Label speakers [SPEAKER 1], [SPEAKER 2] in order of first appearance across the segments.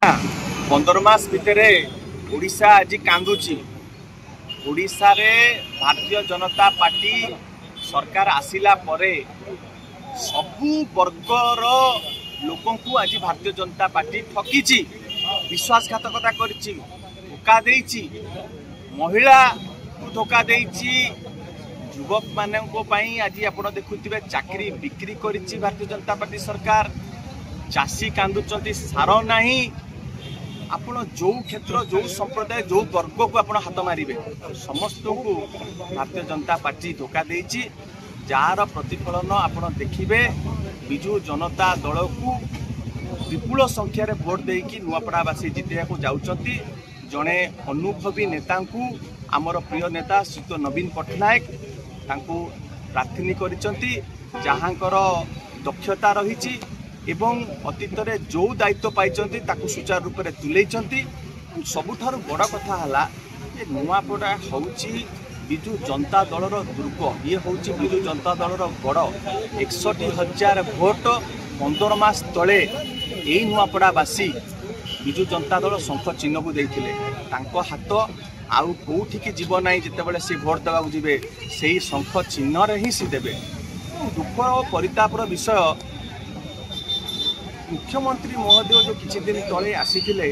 [SPEAKER 1] 15 मास भितर ओडिशा आज कांदुची। ओडिशा रे भारतीय जनता पार्टी सरकार आसिला परे सबु वर्गर लोकों को आज भारतीय जनता पार्टी ठकीची, विश्वासघातकता करिची, धोखा देइची, महिला को धोखा देइची, युवक मानक पई आज आपण देखुथिबे चाकरी बिक्री करिची भारतीय जनता पार्टी सरकार। चाषी कांदुचंती सार नाही। आपण जो क्षेत्र जो संप्रदाय जो वर्ग को आपण हाथ मारिबे समस्त को भारतीय जनता पार्टी धोखा देइची, जार प्रतिफलन आपण देखिबे। बिजू जनता दल को विपुल संख्यार भोट देकी नुआपड़ावासी जितेया को जाउचंती। जड़े अनुभवी नेता को आमर प्रिय नेता श्री नवीन पट्टनायक तांको प्रार्थनी करिसंती, जहाँकर दक्षता रही एवं अतीत रे जो दायित्व पाइचंती ताकू सुचारू रूप से तुलेइचंती। सबुठारु बड़ कथा हला जे नुआपड़ा होउची बिजू जनता दलर दुर्ग। ये होउची बिजू जनता दलर गड़ 61,000 भोट 15 मास तले यही नुआपड़ावासी बिजू जनता दल शंख चिन्ह को देइथिले। तांको हाथ आउ कोठिकी जीव नाही, जेतेबेले से भोट देवा जिबे सेही शंख चिन्ह रे ही से देबे। दुख और परितापर विषय मुख्यमंत्री महोदय जो किछि दिन तले आसीथिले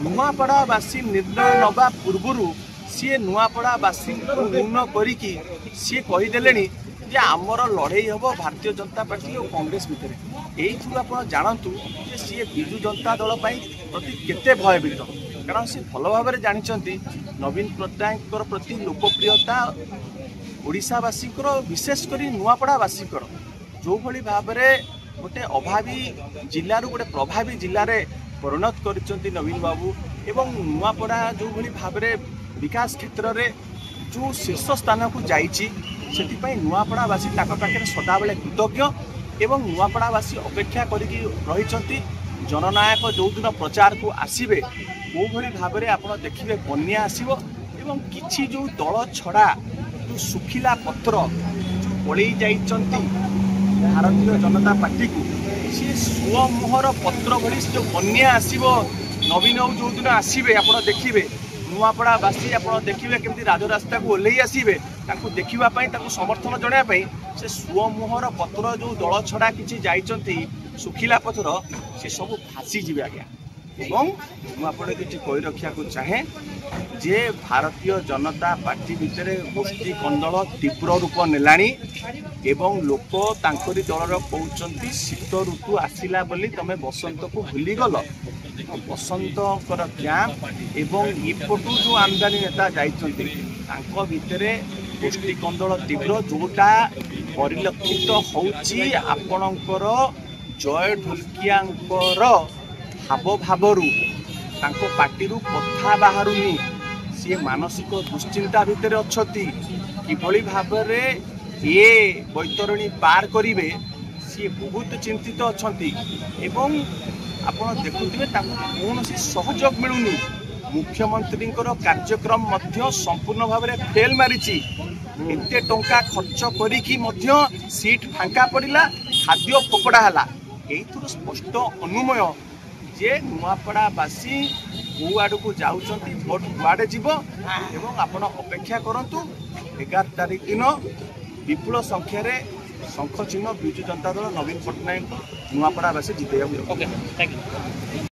[SPEAKER 1] नुआपड़ावासी निर्णय नवा पूर्वरु सी नुआपड़ावासी को न्यून करिकी सी कहीदेले जे आमर लड़ाई हम भारतीय जनता पार्टी और कांग्रेस भितर। यही आप जानतु जे सी बिजू जनता दल प्रति केते भयभीत, कारण सी भल भाव जानते नवीन पट्टनायक प्रति लोकप्रियता ओडिशावासी विशेषकर नुआपड़ावासी जो भली भाव गोटे अभावी जिलू गोटे प्रभावी जिले में परिणत कर नवीन बाबू एवं नुआपड़ा जो भली भाव विकास क्षेत्र में जो शीर्ष स्थान को जाइए नुआपड़ावासी पाखे सदाबले कृतज्ञ एवं नुआपड़ावासी अपेक्षा करी जननायक जो दिन प्रचार को आसबे वो भली भाव में आप देखिए बन्या आसो एवं किसी जो दल छड़ा जो सुखिला पत्र जो पलि जाइचंती भारतीय जनता पार्टी को सी स्वमुहर पत्र भली जो बन्या आसो नवीन जो दिन आसबे आप देखिए नुआपड़ावासी आप देखिए केमती राजरास्ता को ओल्लई आसबे देखापी समर्थन जनापी से स्वमुहर पत्र जो दल छड़ा किसी जाइचंती सुखिला पत्र से सब फासी जीवे आज्ञा। एवं मुझे किसी कही रखा को चाहे जे भारतीय जनता पार्टी भितर गोष्ठी कंदल तीव्र रूप नेलानी एवं लोक तांकरी दलर कहते शीत ऋतु आसला बोली तमें बसंत को भूलीगल। बसंतर कैंप एवं इपटू जो आमदानी नेता जाइछंती तांको भितरे गोष्ठी कंदल तीव्र जोटा परिलक्षित होउची आपणकर जय ढोलकियांकर हाव भावरू तांको पार्टी कथा बाहरुनी सी मानसिक दुश्चिंता भितर अच्छी किभली भाव में ये बैतरणी पार करेंगे सी बहुत चिंतित अच्छा एवं आपड़ देखुए कौन सहयोग मिलूनी। मुख्यमंत्री कार्यक्रम संपूर्ण भाव में फेल मारी एत टंका खर्च करी सीट फांका पड़ा खाद्य फोकड़ा है यही स्पष्ट अनुमय जे नुआपड़ावासी कौ आड़ को जाऊँच भोट कुआड़े जीव एवं आपण अपेक्षा करंतु 11 तारीख दिन विपुल संख्यार शंख चिन्ह बिजू जनता दल नवीन पट्टनायक नुआपड़ावासी जिते।